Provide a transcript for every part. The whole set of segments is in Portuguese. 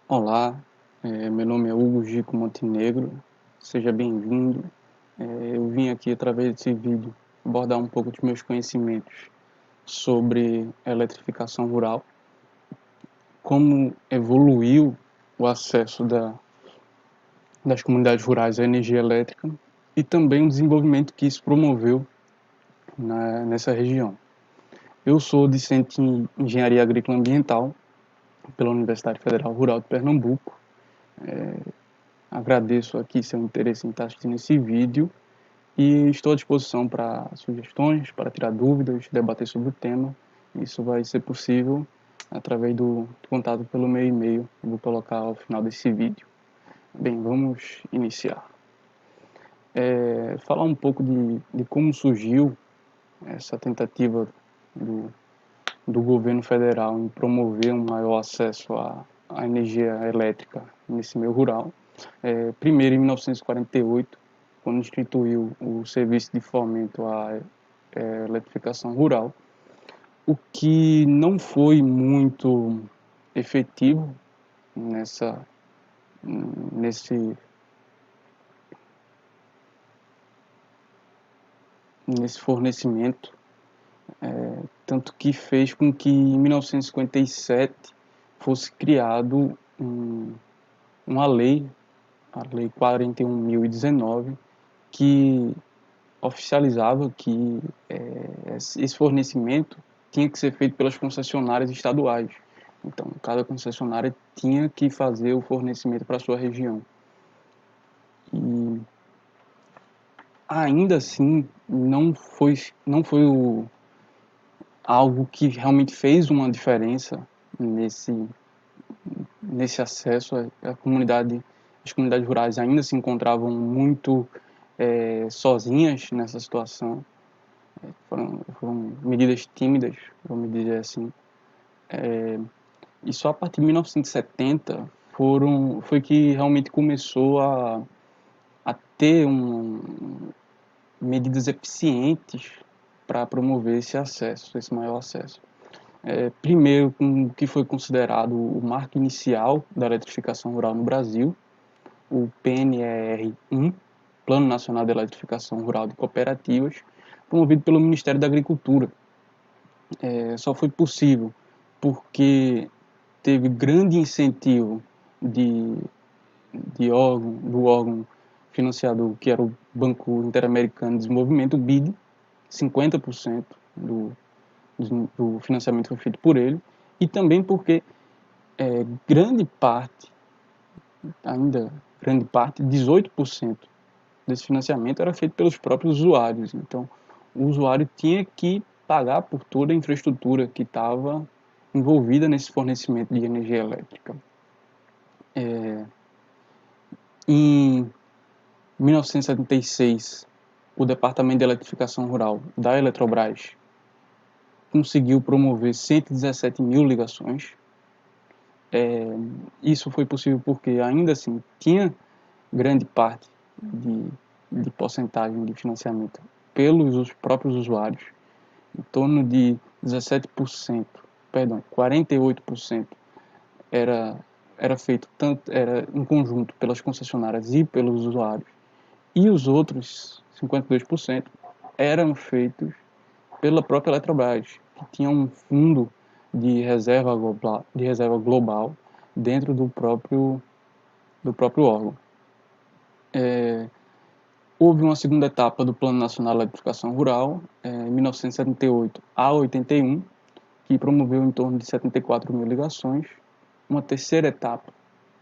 Olá, meu nome é Hugo Gico Montenegro, seja bem-vindo. Eu vim aqui através desse vídeo abordar um pouco dos meus conhecimentos sobre eletrificação rural, como evoluiu o acesso das comunidades rurais à energia elétrica e também o desenvolvimento que isso promoveu nessa região. Eu sou discente em Engenharia Agrícola Ambiental pela Universidade Federal Rural de Pernambuco. Agradeço aqui seu interesse em estar assistindo esse vídeo e estou à disposição para sugestões, para tirar dúvidas, debater sobre o tema. Isso vai ser possível através do contato pelo meu e-mail, eu vou colocar ao final desse vídeo. Bem, vamos iniciar. Falar um pouco de como surgiu essa tentativa do governo federal em promover um maior acesso à energia elétrica nesse meio rural. Primeiro, em 1948, quando instituiu o Serviço de Fomento à Eletrificação Rural, o que não foi muito efetivo nessa, nesse, nesse fornecimento, tanto que fez com que em 1957 fosse criado uma lei, a Lei 41.019, que oficializava que esse fornecimento tinha que ser feito pelas concessionárias estaduais. Então, cada concessionária tinha que fazer o fornecimento para a sua região. E ainda assim, não foi algo que realmente fez uma diferença nesse acesso. As comunidades rurais ainda se encontravam muito sozinhas nessa situação. Foram medidas tímidas, vamos dizer assim. E só a partir de 1970 foi que realmente começou a ter medidas eficientes para promover esse acesso, esse maior acesso. Primeiro, com o que foi considerado o marco inicial da eletrificação rural no Brasil, o PNR-1, Plano Nacional de Eletrificação Rural de Cooperativas, promovido pelo Ministério da Agricultura. Só foi possível porque teve grande incentivo do órgão financiador, que era o Banco Interamericano de Desenvolvimento, o BID. 50% do financiamento foi feito por ele, e também porque grande parte, 18% desse financiamento era feito pelos próprios usuários. Então, o usuário tinha que pagar por toda a infraestrutura que estava envolvida nesse fornecimento de energia elétrica. Em 1976, o Departamento de Eletrificação Rural da Eletrobras conseguiu promover 117 mil ligações. Isso foi possível porque, ainda assim, tinha grande parte de porcentagem de financiamento pelos próprios usuários, em torno de 17%, perdão, 48% era feito era em conjunto pelas concessionárias e pelos usuários, e os outros 52% eram feitos pela própria Eletrobras, que tinha um fundo de reserva global dentro do próprio órgão. Houve uma segunda etapa do Plano Nacional de Eletrificação Rural, em 1978 a 81, que promoveu em torno de 74 mil ligações. Uma terceira etapa,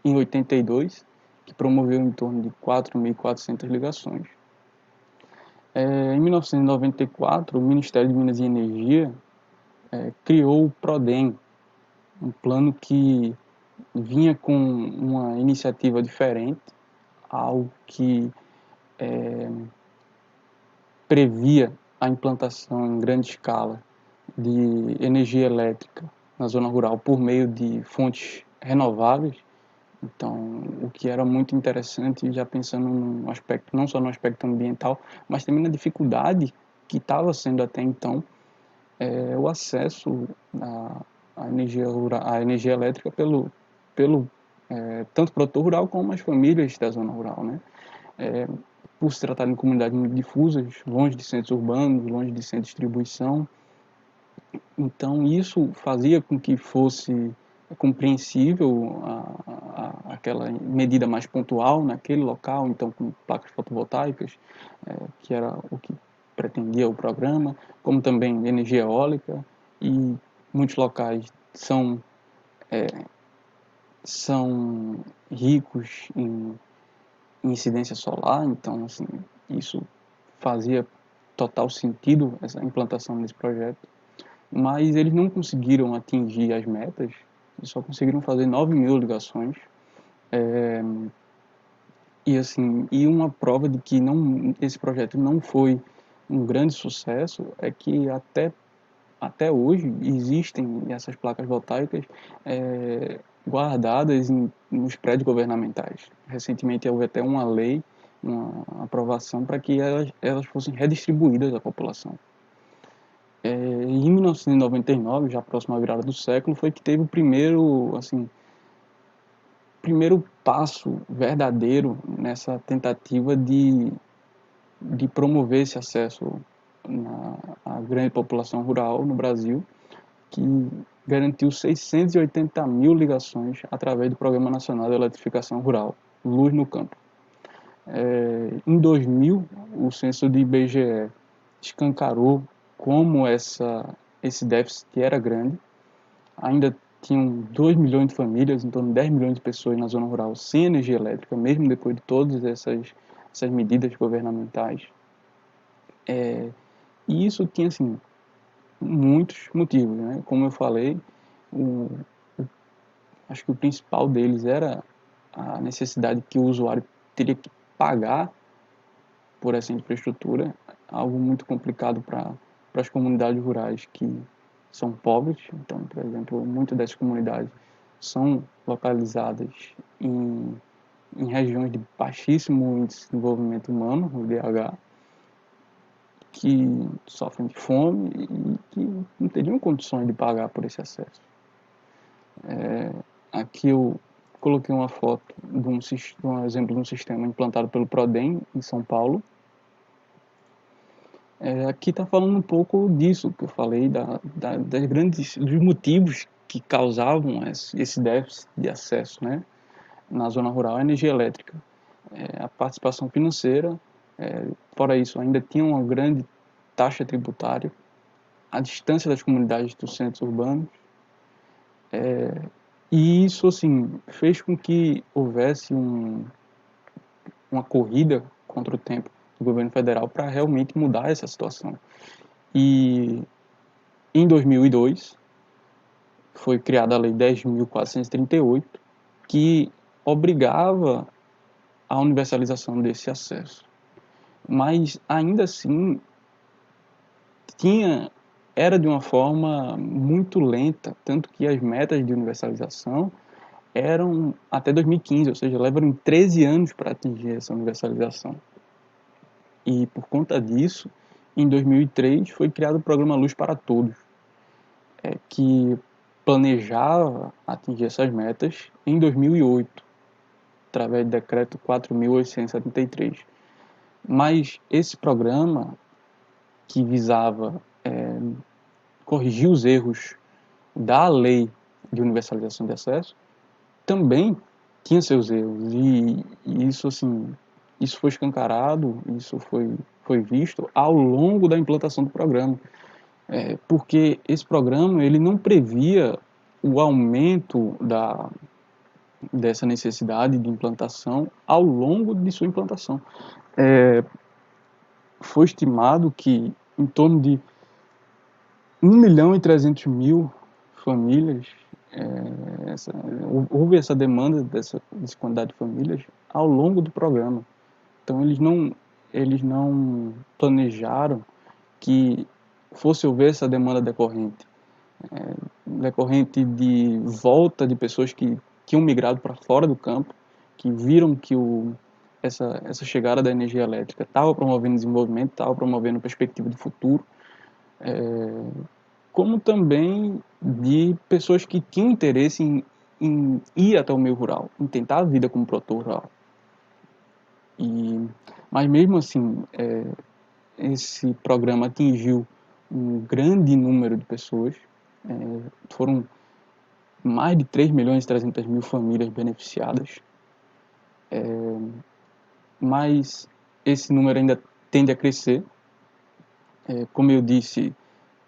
em 82, que promoveu em torno de 4.400 ligações. Em 1994, o Ministério de Minas e Energia criou o PRODEM, um plano que vinha com uma iniciativa diferente, algo que previa a implantação em grande escala de energia elétrica na zona rural por meio de fontes renováveis. Então, o que era muito interessante, já pensando no aspecto, não só no aspecto ambiental, mas também na dificuldade que estava sendo até então o acesso à energia elétrica pelo tanto o produtor rural como as famílias da zona rural, né? Por se tratar de comunidades muito difusas, longe de centros urbanos, longe de centros de distribuição. Então, isso fazia com que fosse compreensível aquela medida mais pontual naquele local, então com placas fotovoltaicas, que era o que pretendia o programa, como também energia eólica, e muitos locais são ricos em incidência solar, então assim, isso fazia total sentido essa implantação desse projeto, mas eles não conseguiram atingir as metas, eles só conseguiram fazer 9.000 ligações, e assim, e uma prova de que esse projeto não foi um grande sucesso é que até hoje existem essas placas voltaicas guardadas nos prédios governamentais. Recentemente houve até uma lei, uma aprovação para que elas fossem redistribuídas à população. Em 1999, já próximo à virada do século, foi que teve o primeiro passo verdadeiro nessa tentativa de promover esse acesso à grande população rural no Brasil, que garantiu 680.000 ligações através do Programa Nacional de Eletrificação Rural, Luz no Campo. Em 2000, o censo do IBGE escancarou como esse déficit era grande. Ainda tinham 2 milhões de famílias, em torno de 10 milhões de pessoas na zona rural sem energia elétrica, mesmo depois de todas essas medidas governamentais. E isso tinha, assim, muitos motivos, né? Como eu falei, acho que o principal deles era a necessidade que o usuário teria que pagar por essa infraestrutura, algo muito complicado para as comunidades rurais que são pobres. Então, por exemplo, muitas dessas comunidades são localizadas em regiões de baixíssimo índice de desenvolvimento humano, o IDH, que sofrem de fome e que não teriam condições de pagar por esse acesso. Aqui eu coloquei uma foto de um exemplo de um sistema implantado pelo Prodem em São Paulo. Aqui está falando um pouco disso que eu falei, dos motivos que causavam esse déficit de acesso, né, na zona rural à energia elétrica. A participação financeira, fora isso, ainda tinha uma grande taxa tributária, a distância das comunidades dos centros urbanos, e isso, assim, fez com que houvesse uma corrida contra o tempo do governo federal para realmente mudar essa situação. E em 2002 foi criada a Lei 10.438, que obrigava a universalização desse acesso. Mas ainda assim era de uma forma muito lenta, tanto que as metas de universalização eram até 2015, ou seja, levaram 13 anos para atingir essa universalização. E por conta disso, em 2003 foi criado o programa Luz para Todos, que planejava atingir essas metas em 2008, através do decreto 4.873. Mas esse programa, que visava corrigir os erros da lei de universalização de acesso, também tinha seus erros. E isso, assim, isso foi escancarado, isso foi visto ao longo da implantação do programa. Porque esse programa ele não previa o aumento dessa necessidade de implantação ao longo de sua implantação. Foi estimado que em torno de 1.300.000 famílias, houve essa demanda dessa quantidade de famílias ao longo do programa. Então eles não planejaram que fosse haver essa demanda decorrente de volta de pessoas que tinham migrado para fora do campo, que viram que essa chegada da energia elétrica estava promovendo desenvolvimento, estava promovendo perspectiva de futuro, como também de pessoas que tinham interesse em ir até o meio rural, em tentar a vida como produtor rural. Mas mesmo assim, esse programa atingiu um grande número de pessoas, foram mais de 3.300.000 famílias beneficiadas, mas esse número ainda tende a crescer. Como eu disse,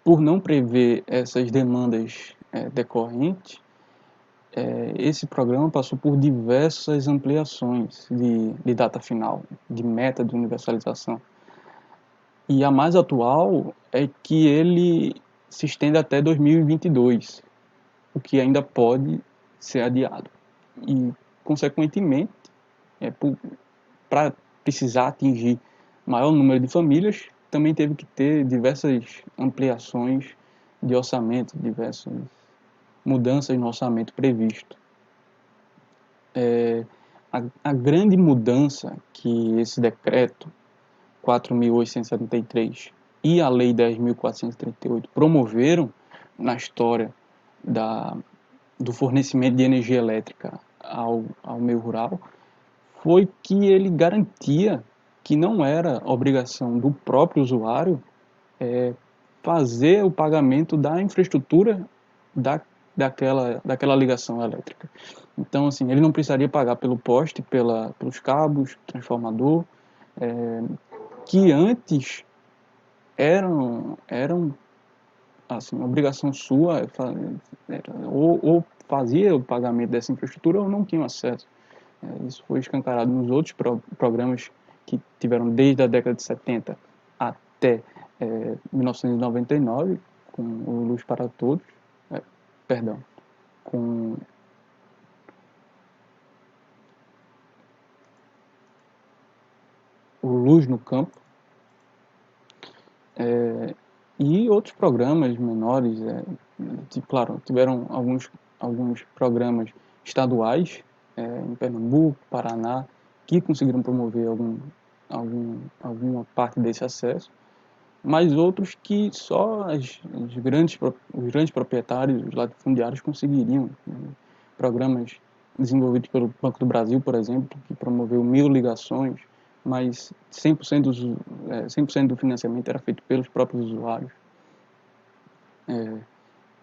por não prever essas demandas decorrentes, esse programa passou por diversas ampliações de data final, de meta de universalização. E a mais atual é que ele se estende até 2022, o que ainda pode ser adiado. E, consequentemente, para precisar atingir maior número de famílias, também teve que ter diversas ampliações de orçamento, diversas mudanças no orçamento previsto. A grande mudança que esse decreto 4.873 e a Lei 10.438 promoveram na história do fornecimento de energia elétrica ao meio rural foi que ele garantia que não era obrigação do próprio usuário fazer o pagamento da infraestrutura daquela ligação elétrica. Então, assim, ele não precisaria pagar pelo poste, pelos cabos, transformador, que antes eram assim, obrigação sua, ou fazia o pagamento dessa infraestrutura ou não tinha acesso. Isso foi escancarado nos outros programas que tiveram desde a década de 70 até 1999, com o Luz para Todos, com o Luz no Campo, e outros programas menores, claro, tiveram alguns programas estaduais em Pernambuco, Paraná, que conseguiram promover alguma parte desse acesso, mas outros que só os grandes proprietários, os latifundiários conseguiriam. Programas desenvolvidos pelo Banco do Brasil, por exemplo, que promoveu 1.000 ligações, mas 100% do financiamento era feito pelos próprios usuários.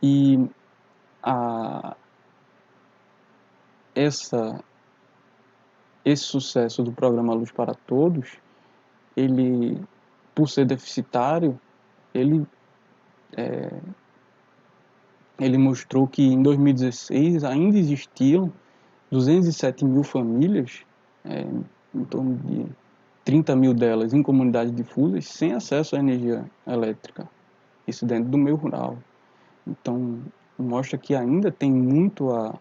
E esse sucesso do programa Luz para Todos, ele, por ser deficitário, ele mostrou que em 2016 ainda existiam 207.000 famílias, em torno de 30.000 delas em comunidades difusas, sem acesso à energia elétrica. Isso dentro do meio rural. Então, mostra que ainda tem muito a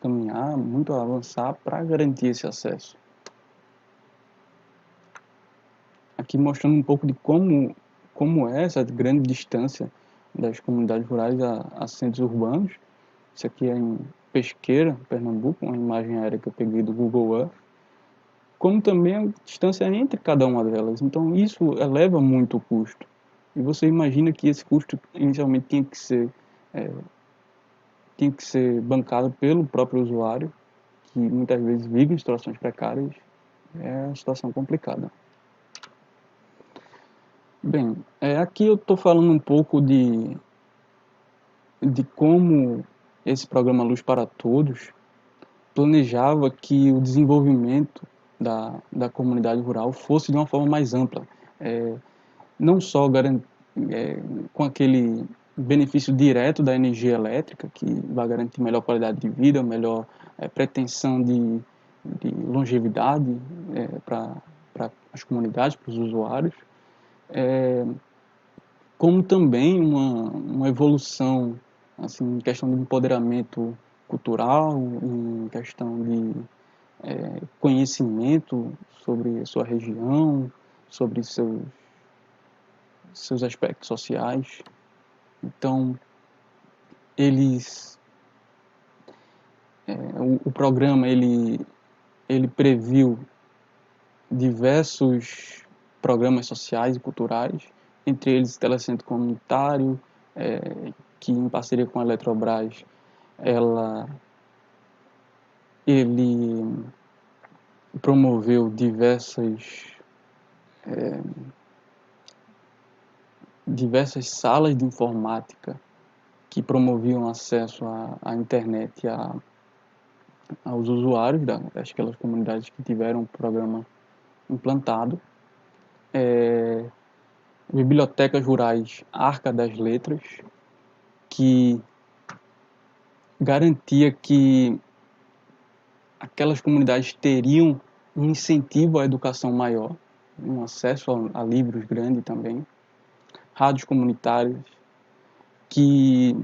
caminhar, muito a avançar para garantir esse acesso. Aqui mostrando um pouco de como é essa grande distância das comunidades rurais a centros urbanos. Isso aqui é em Pesqueira, Pernambuco, uma imagem aérea que eu peguei do Google Earth. Como também a distância entre cada uma delas. Então, isso eleva muito o custo. E você imagina que esse custo inicialmente tinha que ser bancado pelo próprio usuário, que muitas vezes vive em situações precárias. É uma situação complicada. Bem, aqui eu estou falando um pouco de como esse programa Luz para Todos planejava que o desenvolvimento da comunidade rural fosse de uma forma mais ampla. Não só com aquele benefício direto da energia elétrica, que vai garantir melhor qualidade de vida, melhor pretensão de longevidade para as comunidades, para os usuários, como também uma evolução assim, em questão de empoderamento cultural, em questão de conhecimento sobre a sua região, sobre seus aspectos sociais. Então, o programa ele previu diversos programas sociais e culturais, entre eles telecentro comunitário, que em parceria com a Eletrobras, ela ele promoveu diversas salas de informática que promoviam acesso à internet aos usuários daquelas comunidades que tiveram o programa implantado. Bibliotecas rurais Arca das Letras, que garantia que aquelas comunidades teriam um incentivo à educação maior, um acesso a livros grande também. Rádios comunitárias, que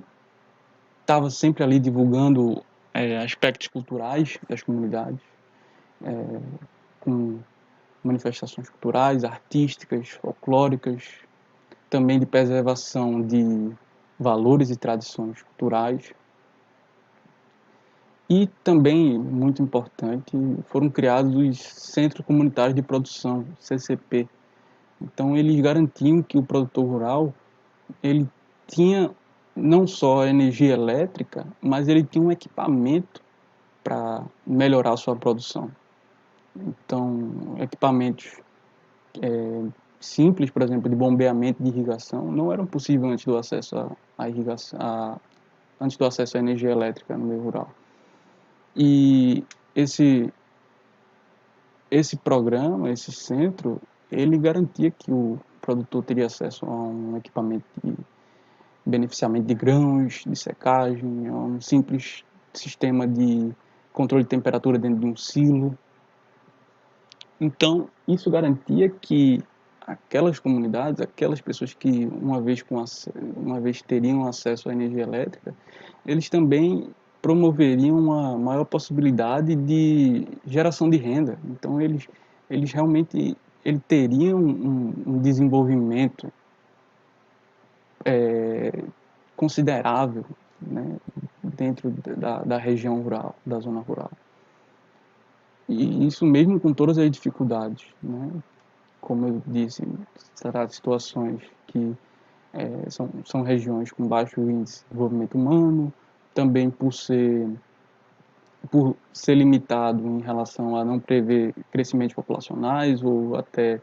estava sempre ali divulgando aspectos culturais das comunidades, com manifestações culturais, artísticas, folclóricas, também de preservação de valores e tradições culturais. E também, muito importante, foram criados os Centros Comunitários de Produção, CCP. Então, eles garantiam que o produtor rural ele tinha não só energia elétrica, mas ele tinha um equipamento para melhorar a sua produção. Então, equipamentos simples, por exemplo, de bombeamento de irrigação, não eram possíveis antes do acesso à irrigação, antes do acesso à energia elétrica no meio rural. E esse programa, esse centro, ele garantia que o produtor teria acesso a um equipamento de beneficiamento de grãos, de secagem, a um simples sistema de controle de temperatura dentro de um silo. Então, isso garantia que aquelas comunidades, aquelas pessoas que uma vez teriam acesso à energia elétrica, eles também promoveriam uma maior possibilidade de geração de renda. Então, eles realmente teriam um desenvolvimento considerável, né, dentro da região rural, da zona rural. E isso mesmo com todas as dificuldades, né? Como eu disse, será situações que são regiões com baixo índice de desenvolvimento humano, também por ser limitado em relação a não prever crescimentos populacionais ou até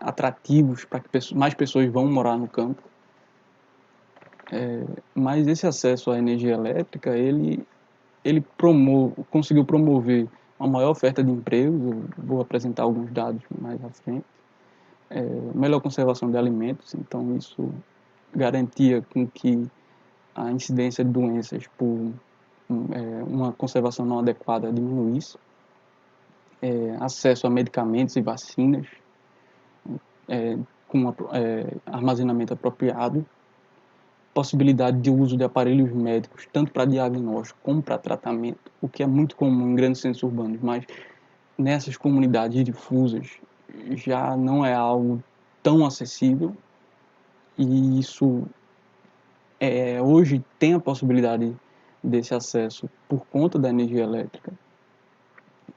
atrativos para que mais pessoas vão morar no campo. Mas esse acesso à energia elétrica, ele conseguiu promover uma maior oferta de empregos. Eu vou apresentar alguns dados mais à frente. Melhor conservação de alimentos, então isso garantia com que a incidência de doenças por uma conservação não adequada diminuísse. Acesso a medicamentos e vacinas com armazenamento apropriado, possibilidade de uso de aparelhos médicos, tanto para diagnóstico como para tratamento, o que é muito comum em grandes centros urbanos, mas nessas comunidades difusas já não é algo tão acessível, e isso hoje tem a possibilidade desse acesso por conta da energia elétrica,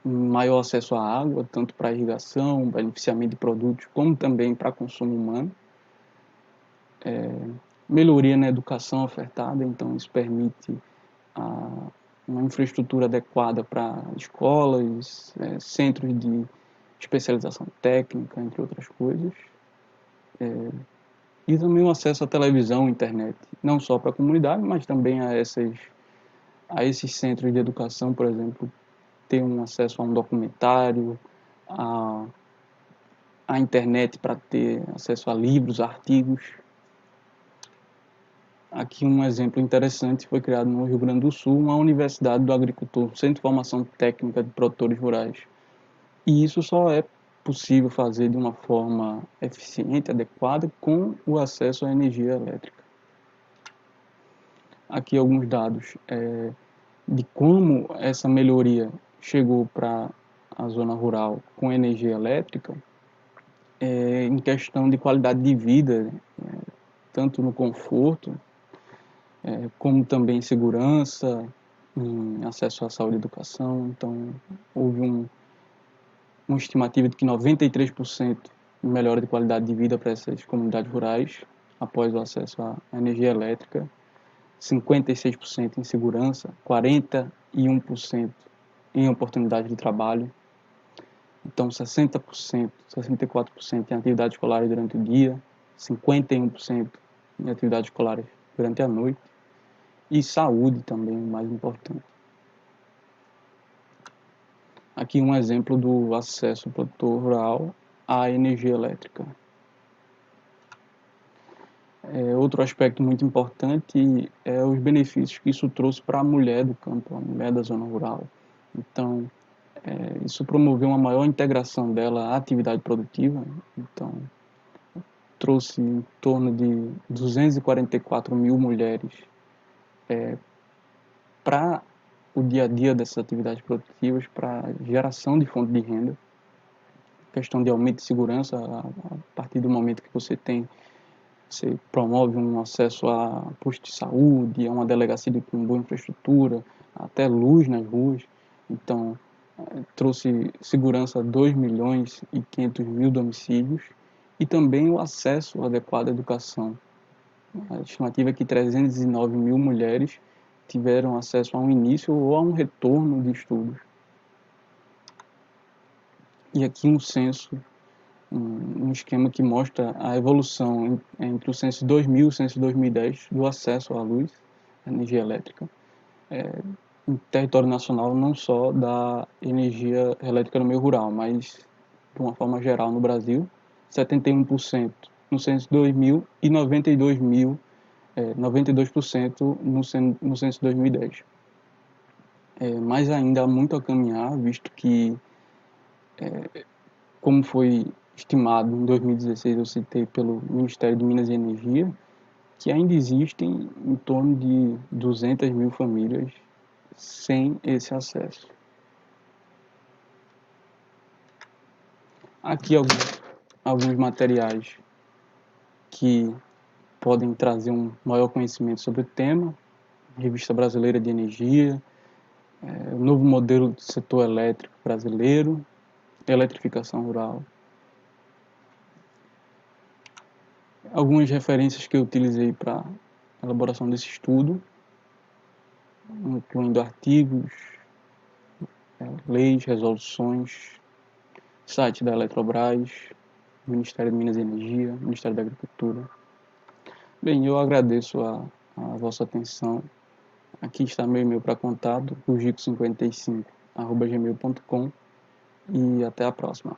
maior acesso à água, tanto para irrigação, beneficiamento de produtos, como também para consumo humano. Melhoria na educação ofertada, então isso permite uma infraestrutura adequada para escolas, centros de especialização técnica, entre outras coisas. E também o acesso à televisão, internet, não só para a comunidade, mas também a esses centros de educação, por exemplo, ter um acesso a um documentário, a internet para ter acesso a livros, artigos. Aqui um exemplo interessante: foi criado no Rio Grande do Sul uma Universidade do Agricultor, Centro de Formação Técnica de Produtores Rurais. E isso só é possível fazer de uma forma eficiente, adequada, com o acesso à energia elétrica. Aqui alguns dados de como essa melhoria chegou para a zona rural com energia elétrica, em questão de qualidade de vida, tanto no conforto, como também em segurança, em acesso à saúde e educação. Então, houve uma estimativa de que 93% melhora de qualidade de vida para essas comunidades rurais após o acesso à energia elétrica, 56% em segurança, em oportunidade de trabalho. Então, 60%, 64% em atividades escolares durante o dia, 51% em atividades escolares durante a noite, e saúde também, o mais importante. Aqui um exemplo do acesso do produtor rural à energia elétrica. Outro aspecto muito importante é os benefícios que isso trouxe para a mulher do campo, a mulher da zona rural. Então, isso promoveu uma maior integração dela à atividade produtiva. Então, trouxe em torno de 244 mil mulheres para o dia a dia dessas atividades produtivas, para geração de fonte de renda, questão de aumento de segurança, a partir do momento que você promove um acesso a posto de saúde, a uma delegacia com boa infraestrutura, até luz nas ruas. Então, trouxe segurança a 2.500.000 domicílios e também o acesso adequado à educação. A estimativa é que 309 mil mulheres tiveram acesso a um início ou a um retorno de estudos. E aqui um censo, um esquema que mostra a evolução entre o censo 2000 e o censo 2010 do acesso à luz, à energia elétrica, em território nacional, não só da energia elétrica no meio rural, mas de uma forma geral no Brasil, 71% no censo 2000 e 92% no censo 2010. Mas ainda há muito a caminhar, visto que, como foi estimado em 2016, eu citei pelo Ministério de Minas e Energia, que ainda existem em torno de 200 mil famílias sem esse acesso. Aqui alguns materiais que podem trazer um maior conhecimento sobre o tema: Revista Brasileira de Energia, o novo modelo do setor elétrico brasileiro, eletrificação rural. Algumas referências que eu utilizei para a elaboração desse estudo, incluindo artigos, leis, resoluções, site da Eletrobras, Ministério de Minas e Energia, Ministério da Agricultura. Bem, eu agradeço a vossa atenção. Aqui está meu e-mail para contato, gico55@gmail.com, e até a próxima.